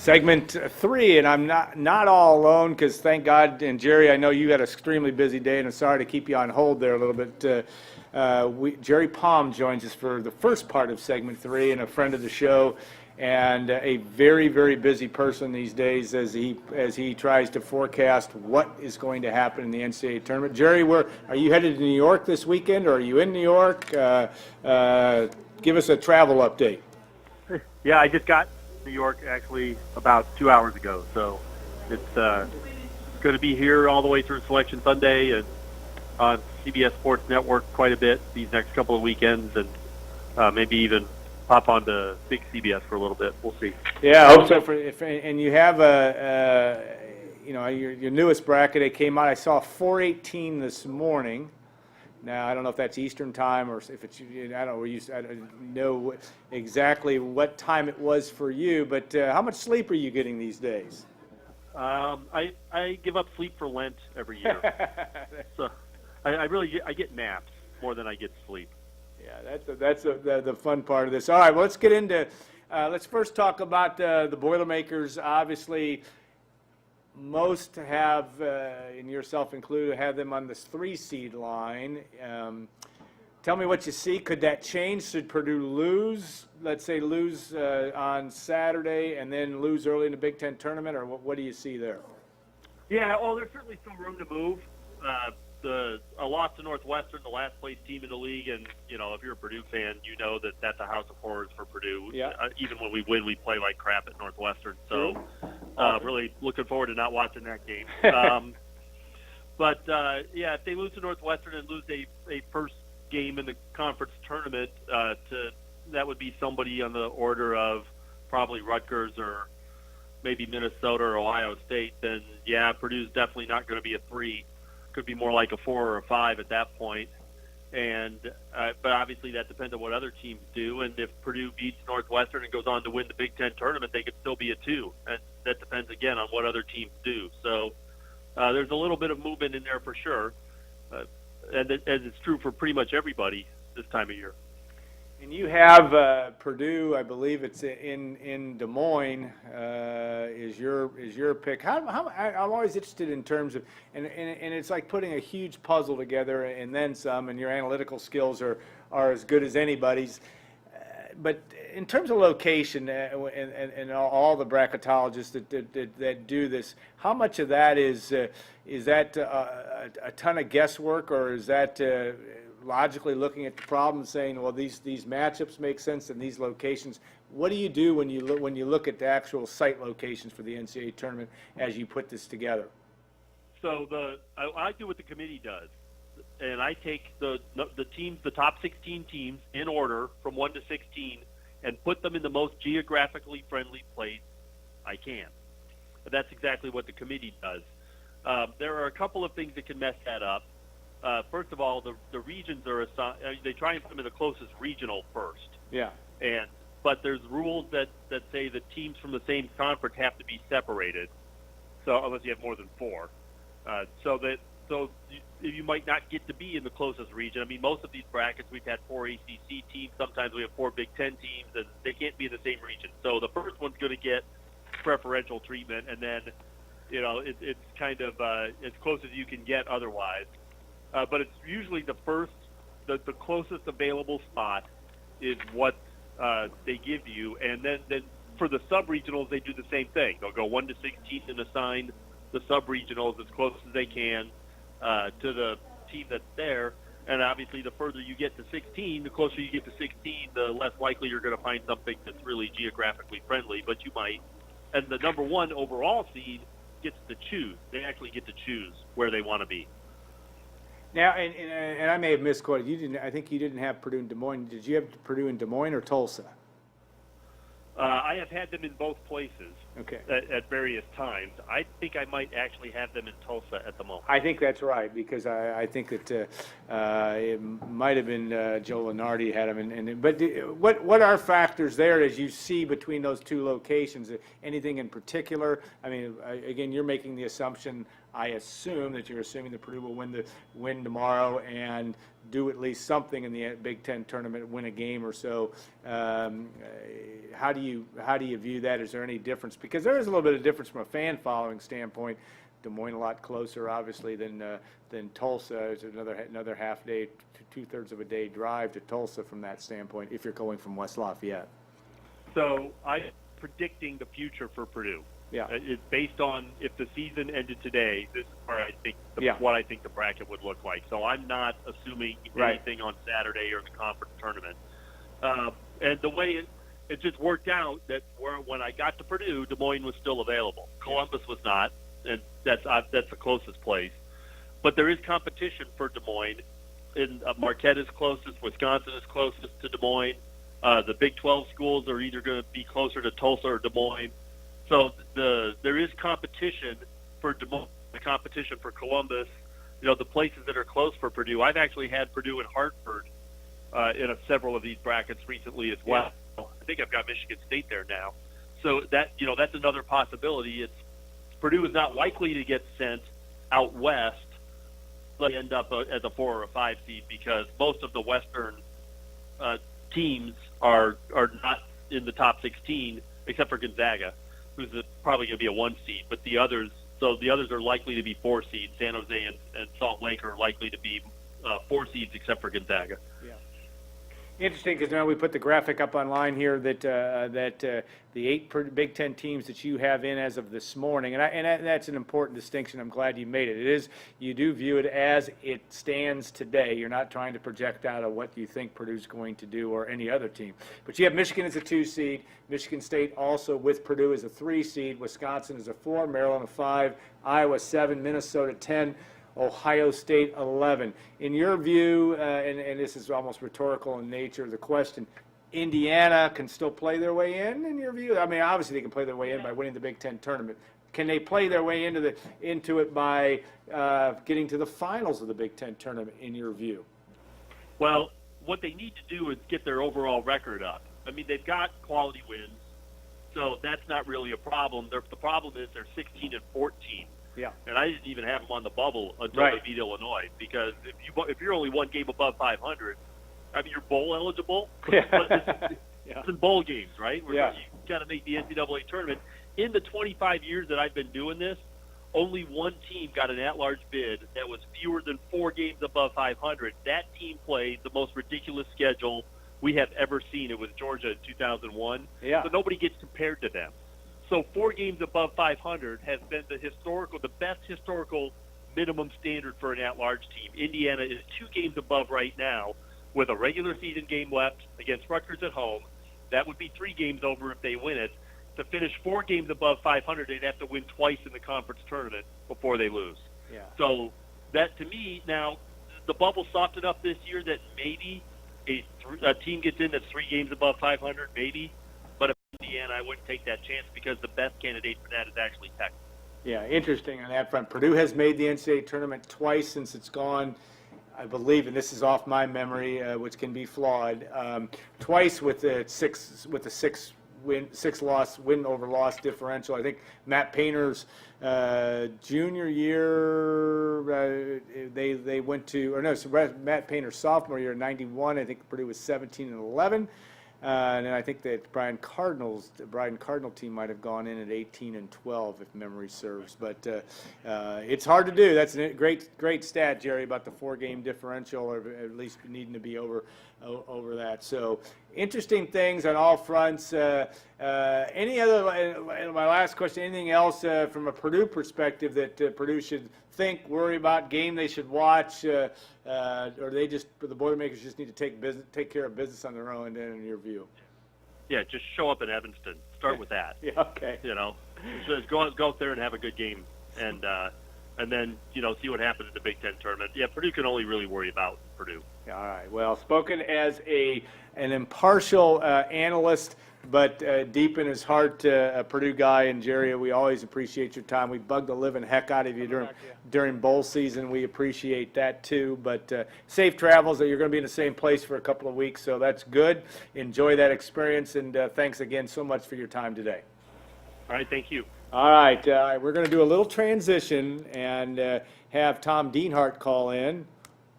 Segment 3, and I'm not all alone because thank God, and Jerry, I know you had an extremely busy day, and I'm sorry to keep you on hold there a little bit. Jerry Palm joins us for the first part of segment 3, and a friend of the show, and a very, very busy person these days as he tries to forecast what is going to happen in the NCAA tournament. Jerry, are you headed to New York this weekend, or are you in New York? Give us a travel update. Yeah, I just got New York actually about 2 hours ago, so it's going to be here all the way through Selection Sunday and on CBS Sports Network quite a bit these next couple of weekends, and maybe even pop on to big CBS for a little bit. We'll see. Yeah, I hope so. And you have your newest bracket. It came out. I saw 4:18 this morning. Now, I don't know if that's Eastern time or if it's, I don't know exactly what time it was for you, but how much sleep are you getting these days? I give up sleep for Lent every year. So I get naps more than I get sleep. Yeah, that's the fun part of this. All right, well, let's get into, let's first talk about the Boilermakers. Obviously, most have, and yourself included, have them on this 3-seed line. Tell me what you see. Could that change? Should Purdue lose, let's say lose on Saturday and then lose early in the Big Ten tournament, or what do you see there? Yeah, well, there's certainly some room to move. A loss to Northwestern, the last place team in the league, and if you're a Purdue fan, you know that that's a house of horrors for Purdue. Yeah. Even when we win, we play like crap at Northwestern. So, really looking forward to not watching that game. But if they lose to Northwestern and lose a first game in the conference tournament, that would be somebody on the order of probably Rutgers or maybe Minnesota or Ohio State. Then Purdue's definitely not going to be a 3. Could be more like a 4 or a 5 at that point. And but obviously that depends on what other teams do. And if Purdue beats Northwestern and goes on to win the Big Ten tournament, they could still be a 2. And that depends again on what other teams do. So there's a little bit of movement in there for sure, and as it's true for pretty much everybody this time of year. And you have Purdue, I believe it's in Des Moines, is your pick. I'm always interested in terms of, and it's like putting a huge puzzle together and then some, and your analytical skills are as good as anybody's. But in terms of location and all the bracketologists that do this, how much of that is that a ton of guesswork, or is that logically looking at the problem and saying, well, these matchups make sense in these locations? What do you do when you look at the actual site locations for the NCAA tournament as you put this together? So I do what the committee does, and I take the teams, the top 16 teams in order from 1 to 16, and put them in the most geographically friendly place I can. But that's exactly what the committee does. There are a couple of things that can mess that up. First of all, the regions are assigned. They try and put them in the closest regional first. Yeah. But there's rules that say the teams from the same conference have to be separated. So unless you have more than 4, so you might not get to be in the closest region. I mean, most of these brackets we've had 4 ACC teams. Sometimes we have 4 Big Ten teams, and they can't be in the same region. So the first one's going to get preferential treatment, and then it's kind of as close as you can get otherwise. But it's usually the closest available spot is what they give you. And then for the sub-regionals, they do the same thing. They'll go 1 to 16 and assign the sub-regionals as close as they can to the team that's there. And obviously, the further you get to 16, the closer you get to 16, the less likely you're going to find something that's really geographically friendly, but you might. And the number 1 overall seed gets to choose. They actually get to choose where they want to be. Now, and I may have misquoted. You didn't. I think you didn't have Purdue in Des Moines. Did you have Purdue in Des Moines or Tulsa? I have had them in both places. Okay. At various times. I think I might actually have them in Tulsa at the moment. I think that's right, because I think that it might have been Joe Lenardi had them. But what are factors there as you see between those two locations? Anything in particular? I mean, again, you're making the assumption I assume that you're assuming that Purdue will win tomorrow and do at least something in the Big Ten tournament, win a game or so. How do you view that? Is there any difference? Because there is a little bit of difference from a fan following standpoint. Des Moines a lot closer, obviously, than Tulsa. It's another half day, 2/3 of a day drive to Tulsa from that standpoint. If you're going from West Lafayette. So I'm predicting the future for Purdue. Yeah. It's based on if the season ended today. This is where I think what I think the bracket would look like. So I'm not assuming anything on Saturday or the conference tournament. And the way it just worked out that when I got to Purdue, Des Moines was still available. Columbus was not, and that's the closest place. But there is competition for Des Moines. And Marquette is closest. Wisconsin is closest to Des Moines. The Big 12 schools are either going to be closer to Tulsa or Des Moines. So there is competition for Des Moines, the competition for Columbus. The places that are close for Purdue. I've actually had Purdue and Hartford in several of these brackets recently as well. Yeah. I think I've got Michigan State there now. So that's another possibility. Purdue is not likely to get sent out west. They end up as a 4 or a 5 seed because most of the Western teams are not in the top 16 except for Gonzaga, who's probably going to be a 1 seed. But the others are likely to be 4 seeds. San Jose and Salt Lake are likely to be 4 seeds except for Gonzaga. Yeah. Interesting, because now we put the graphic up online here that the 8 Big Ten teams that you have in as of this morning, and that's an important distinction. I'm glad you made it. You do view it as it stands today. You're not trying to project out of what you think Purdue's going to do or any other team. But you have Michigan as a 2 seed, Michigan State also with Purdue as a 3 seed, Wisconsin as a 4, Maryland a 5, Iowa 7, Minnesota 10. Ohio State 11. In your view, and this is almost rhetorical in nature, the question, Indiana can still play their way in your view? I mean, obviously they can play their way in by winning the Big Ten tournament. Can they play their way into it by getting to the finals of the Big Ten tournament, in your view? Well, what they need to do is get their overall record up. I mean, they've got quality wins, so that's not really a problem. The problem is they're 16 and 14. Yeah. And I didn't even have them on the bubble until they beat Illinois, because if you're only 1 game above 500, I mean, you're bowl eligible. Yeah. But it's in bowl games, right? You got to make the NCAA tournament. In the 25 years that I've been doing this, only 1 team got an at-large bid that was fewer than 4 games above 500. That team played the most ridiculous schedule we have ever seen. It was Georgia in 2001. Yeah. So nobody gets compared to them. So 4 games above 500 has been the best historical minimum standard for an at-large team. Indiana is 2 games above right now with a regular season game left against Rutgers at home. That would be 3 games over if they win it. To finish 4 games above 500, they'd have to win twice in the conference tournament before they lose. Yeah. So that, to me, now, the bubble softened up this year that maybe a team gets in that's 3 games above 500, maybe. But if Indiana, I wouldn't take that chance because the best candidate for that is actually Texas. Yeah, interesting on that front. Purdue has made the NCAA tournament twice since it's gone, I believe, and this is off my memory, which can be flawed. Twice with the 6 win over loss differential. I think Matt Painter's junior year, they went to, or no, so Matt Painter's sophomore year, 91. I think Purdue was 17 and 11. And I think that Brian Cardinal team might have gone in at 18 and 12, if memory serves. But it's hard to do. That's a great stat, Jerry, about the 4-game differential, or at least needing to be over that. So interesting things on all fronts. Any other? My last question. Anything else from a Purdue perspective that Purdue should worry about, game they should watch, or the Boilermakers just need to take care of business on their own? In your view? Yeah, just show up in Evanston. Start with that. Yeah, okay. Just go out there and have a good game, and then see what happens in the Big Ten tournament. Yeah, Purdue can only really worry about Purdue. All right. Well, spoken as an impartial analyst, but deep in his heart, a Purdue guy. And Jerry, we always appreciate your time. We bugged the living heck out of you during bowl season. We appreciate that too. But safe travels. You're going to be in the same place for a couple of weeks, so that's good. Enjoy that experience, and thanks again so much for your time today. All right, thank you. All right, we're going to do a little transition and have Tom Dienhart call in,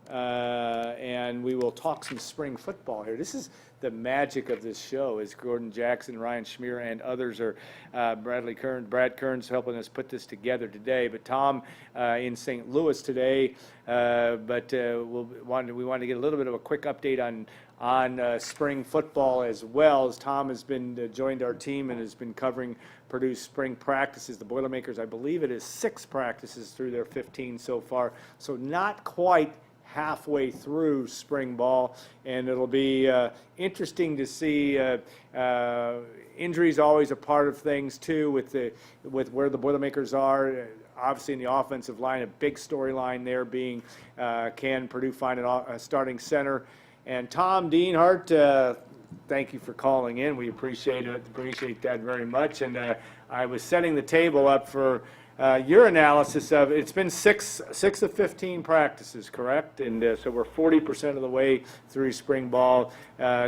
and we will talk some spring football here. This is the magic of this show, is Gordon Jackson, Ryan Schmier, and others are Brad Kearns helping us put this together today. But Tom in St. Louis today, but we wanted to get a little bit of a quick update on spring football as well, as Tom has been joined our team and has been covering Purdue's spring practices. The Boilermakers, I believe it is 6 practices through their 15 so far, so not quite halfway through spring ball, and it'll be interesting to see. Injuries always a part of things too, with where the Boilermakers are. Obviously, in the offensive line, a big storyline there being can Purdue find a starting center? And Tom Dienhart, thank you for calling in. We appreciate that very much. And I was setting the table up for your analysis of it. It's been 6 of 15 practices, correct? And so we're 40% of the way through spring ball.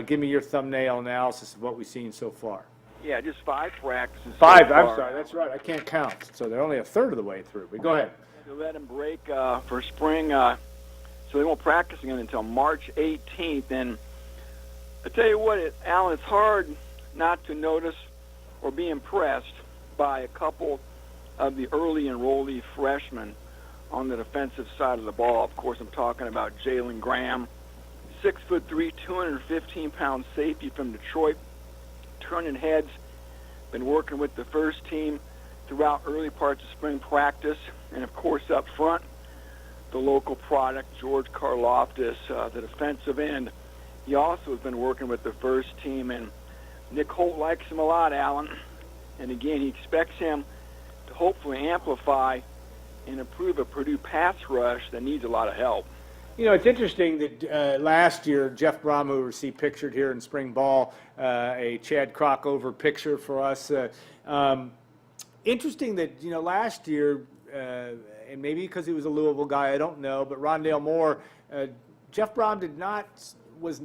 Give me your thumbnail analysis of what we've seen so far. Yeah, just 5 practices. 5, so I'm far. sorry, that's right. I can't count. So they're only a third of the way through. But go ahead. To let them break for spring, so they won't practice again until March 18th. And I tell you what, Alan, it's hard not to notice or be impressed by a couple of the early enrollee freshmen on the defensive side of the ball. Of course, I'm talking about Jalen Graham, 6'3", 215-pound safety from Detroit, turning heads, been working with the first team throughout early parts of spring practice, and of course up front, the local product, George Karloftis, the defensive end. He also has been working with the first team, and Nick Holt likes him a lot, Alan. And again, he expects him to hopefully amplify and improve a Purdue pass rush that needs a lot of help. You know, it's interesting that last year, Jeff Brom, who received pictured here in spring ball, a Chad Crockover picture for us. Interesting that, you know, last year, and maybe because he was a Louisville guy, I don't know, but Rondale Moore, Jeff Brom was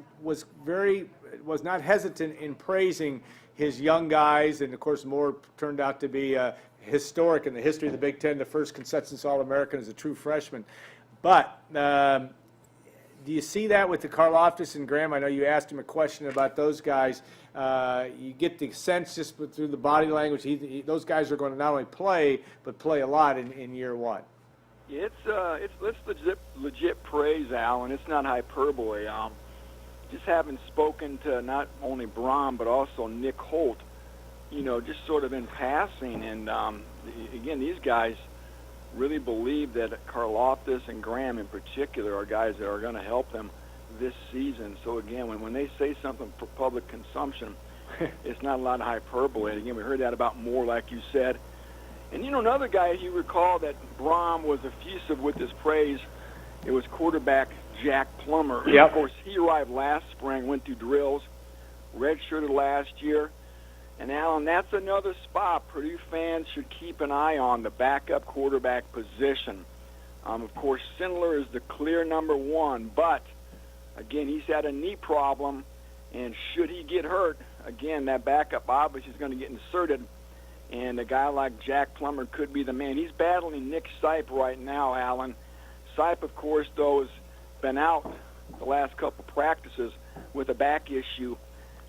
not hesitant in praising his young guys, and of course Moore turned out to be historic in the history of the Big Ten, the first consensus All-American as a true freshman. But do you see that with the Karloftis and Graham? I know you asked him a question about those guys. You get the sense just through the body language, those guys are going to not only play, but play a lot in year one. It's legit praise, Alan. It's not hyperbole. Just having spoken to not only Brom but also Nick Holt, you know, just sort of in passing, and again, these guys really believe that Karloftis and Graham in particular are guys that are going to help them this season. So again, when they say something for public consumption, it's not a lot of hyperbole. And again, we heard that about Moore, like you said. And, you know, another guy, you recall that Brom was effusive with his praise, it was quarterback Jack Plummer. Yep. Of course, he arrived last spring, went through drills, redshirted last year. And, Alan, that's another spot Purdue fans should keep an eye on, the backup quarterback position. Of course, Sindler is the clear number 1, but, again, he's had a knee problem, and should he get hurt, again, that backup obviously is going to get inserted. And a guy like Jack Plummer could be the man. He's battling Nick Sipe right now, Alan. Sipe, of course, though, has been out the last couple practices with a back issue.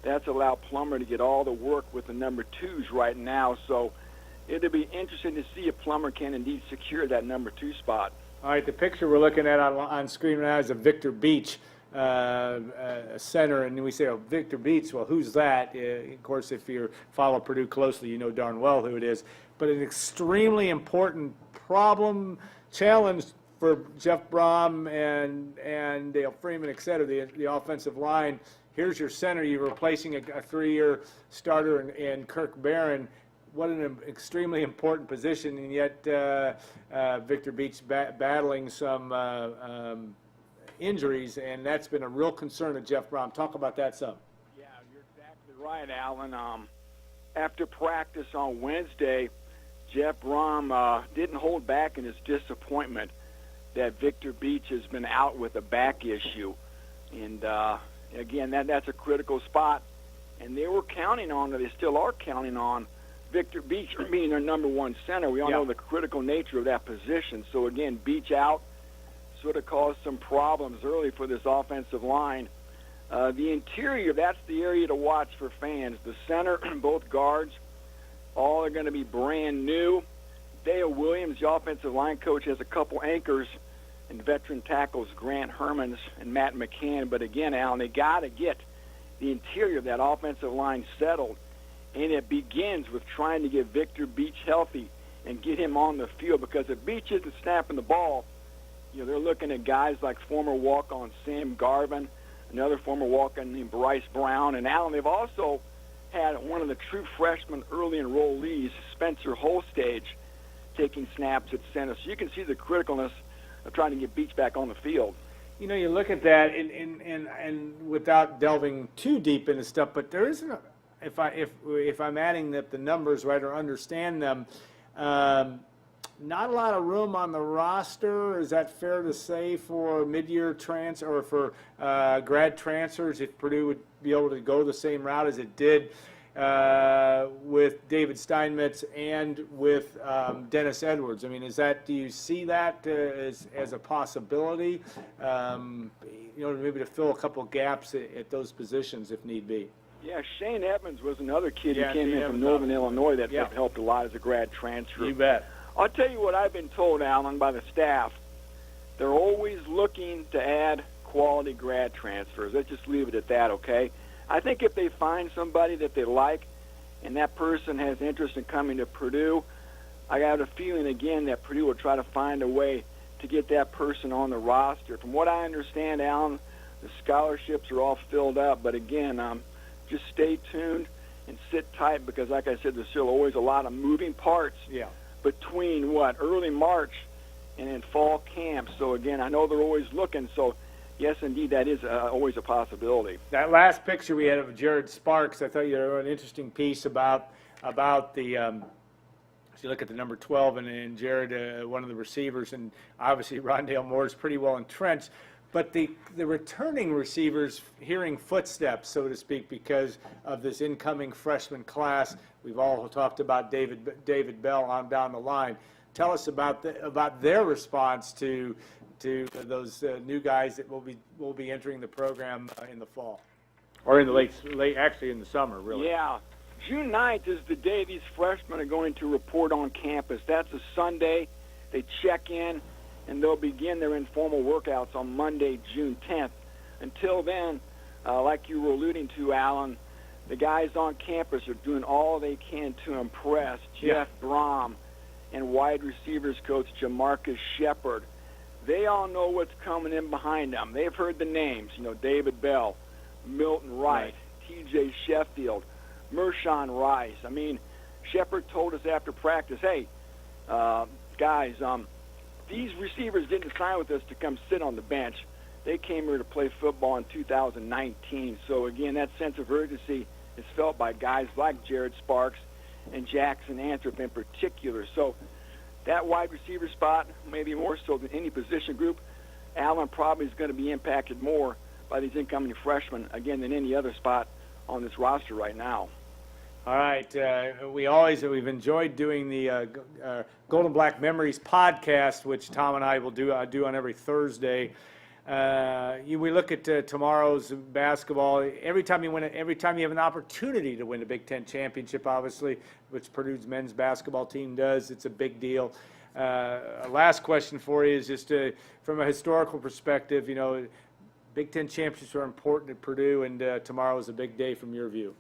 That's allowed Plummer to get all the work with the number 2s right now. So it'll be interesting to see if Plummer can indeed secure that number 2 spot. All right, the picture we're looking at on screen now is of Victor Beach, a center, and we say, oh, Victor Beach, well, who's that? Of course, if you follow Purdue closely, you know darn well who it is. But an extremely important challenge for Jeff Brom and Dale Freeman, et cetera, the offensive line. Here's your center. You're replacing a 3-year starter in Kirk Barron. What an extremely important position, and yet Victor Beach battling some injuries, and that's been a real concern of Jeff Brom. Talk about that some. Yeah, you're exactly right, Alan. After practice on Wednesday, Jeff Brom didn't hold back in his disappointment that Victor Beach has been out with a back issue. And, again, that's a critical spot. And they were counting on, they still are counting on, Victor Beach being their number one center, we all know the critical nature of that position. So, again, Beach out sort of caused some problems early for this offensive line. The interior, that's the area to watch for fans. The center, both guards, all are going to be brand new. Dale Williams, the offensive line coach, has a couple anchors and veteran tackles, Grant Hermans and Matt McCann. But again, Alan, they got to get the interior of that offensive line settled. And it begins with trying to get Victor Beach healthy and get him on the field, because if Beach isn't snapping the ball, they're looking at guys like former walk-on Sam Garvin, another former walk-on named Bryce Brown. And Alan, they've also had one of the true freshmen early enrollees, Spencer Holstage, taking snaps at center. So you can see the criticalness of trying to get Beach back on the field. You look at that, and without delving too deep into stuff, but there isn't if I'm adding up the numbers right or understand them, not a lot of room on the roster. Is that fair to say for mid-year transfer or for grad transfers, if Purdue would be able to go the same route as it did with David Steinmetz and with Dennis Edwards? I mean, do you see that as a possibility? Maybe to fill a couple gaps at those positions if need be. Yeah, Shane Evans was another kid who came in from Northern Illinois that helped a lot as a grad transfer. You bet. I'll tell you what I've been told, Alan, by the staff. They're always looking to add quality grad transfers. Let's just leave it at that, okay? I think if they find somebody that they like and that person has interest in coming to Purdue, I have a feeling, again, that Purdue will try to find a way to get that person on the roster. From what I understand, Alan, the scholarships are all filled up. But, again, just stay tuned and sit tight, because, like I said, there's still always a lot of moving parts between, early March and in fall camp. So, again, I know they're always looking. So, yes, indeed, that is always a possibility. That last picture we had of Jared Sparks, I thought you wrote an interesting piece about the if you look at the number 12 and Jared, one of the receivers, and obviously Rondale Moore is pretty well entrenched. But the returning receivers hearing footsteps, so to speak, because of this incoming freshman class. We've all talked about David Bell on down the line. Tell us about their response to those new guys that will be entering the program in the fall, or in the late actually in the summer, really. Yeah, June 9th is the day these freshmen are going to report on campus. That's a Sunday. They check in, and they'll begin their informal workouts on Monday, June 10th. Until then, like you were alluding to, Alan, the guys on campus are doing all they can to impress Jeff Brom and wide receivers coach Jamarcus Shepard. They all know what's coming in behind them. They've heard the names, David Bell, Milton Wright, T.J. Sheffield, Mershawn Rice. I mean, Shepard told us after practice, hey, guys, these receivers didn't sign with us to come sit on the bench. They came here to play football in 2019. So, again, that sense of urgency is felt by guys like Jared Sparks and Jackson Anthrop in particular. So that wide receiver spot, maybe more so than any position group, Allen probably is going to be impacted more by these incoming freshmen, again, than any other spot on this roster right now. All right. We've enjoyed doing the Golden Black Memories podcast, which Tom and I will do on every Thursday. We look at tomorrow's basketball. Every time you have an opportunity to win a Big Ten championship, obviously, which Purdue's men's basketball team does, it's a big deal. Last question for you is just from a historical perspective. Big Ten championships are important at Purdue, and tomorrow is a big day from your view.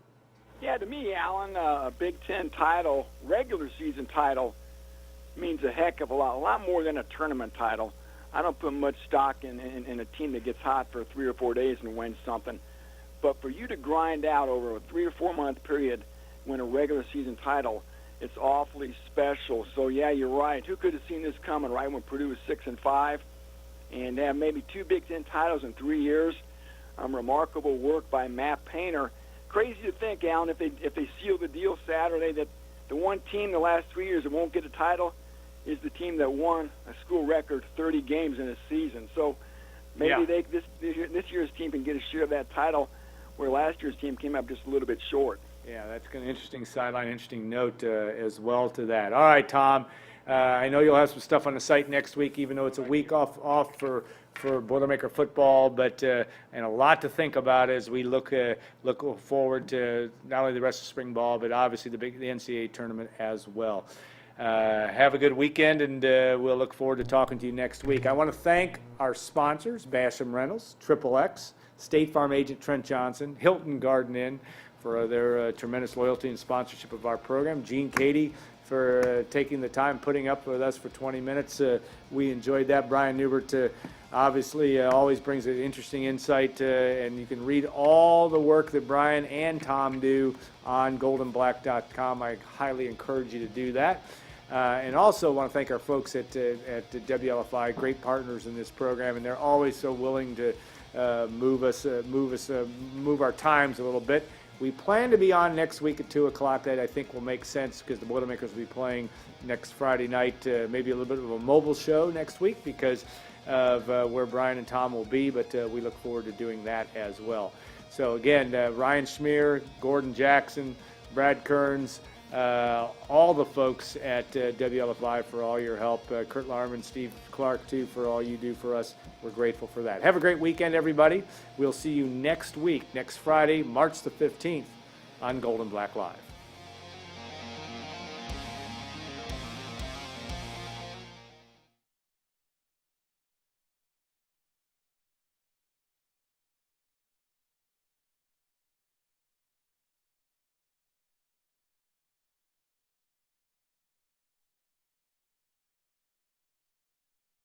Yeah, to me, Alan, a Big Ten title, regular season title, means a heck of a lot more than a tournament title. I don't put much stock in a team that gets hot for 3 or 4 days and wins something. But for you to grind out over a 3 or 4 month period, win a regular season title, it's awfully special. So, yeah, you're right. Who could have seen this coming, right, when Purdue was 6-5? And have maybe 2 Big Ten titles in 3 years. Remarkable work by Matt Painter. Crazy to think, Alan, if they seal the deal Saturday, that the one team the last 3 years that won't get a title is the team that won a school record 30 games in a season. So maybe this year's team can get a share of that title, where last year's team came up just a little bit short. Yeah, that's an interesting sideline, interesting note as well to that. All right, Tom. I know you'll have some stuff on the site next week, even though it's a week off for Boilermaker football, but and a lot to think about as we look forward to not only the rest of spring ball, but obviously the NCAA tournament as well. Have a good weekend, and we'll look forward to talking to you next week. I want to thank our sponsors, Basham Reynolds, Triple X, State Farm agent Trent Johnson, Hilton Garden Inn for their tremendous loyalty and sponsorship of our program, Gene Cady for taking the time, putting up with us for 20 minutes. We enjoyed that. Brian Newbert obviously always brings an interesting insight, and you can read all the work that Brian and Tom do on goldenblack.com. I highly encourage you to do that. And also want to thank our folks at WLFI, great partners in this program, and they're always so willing to move our times a little bit. We plan to be on next week at 2 o'clock. That I think will make sense because the Boilermakers will be playing next Friday night. Maybe a little bit of a mobile show next week because of where Brian and Tom will be, but we look forward to doing that as well. So again, Ryan Schmier, Gordon Jackson, Brad Kearns, all the folks at WLFI for all your help. Kurt Larman, Steve Clark, too, for all you do for us. We're grateful for that. Have a great weekend, everybody. We'll see you next week, next Friday, March the 15th on Golden Black Live.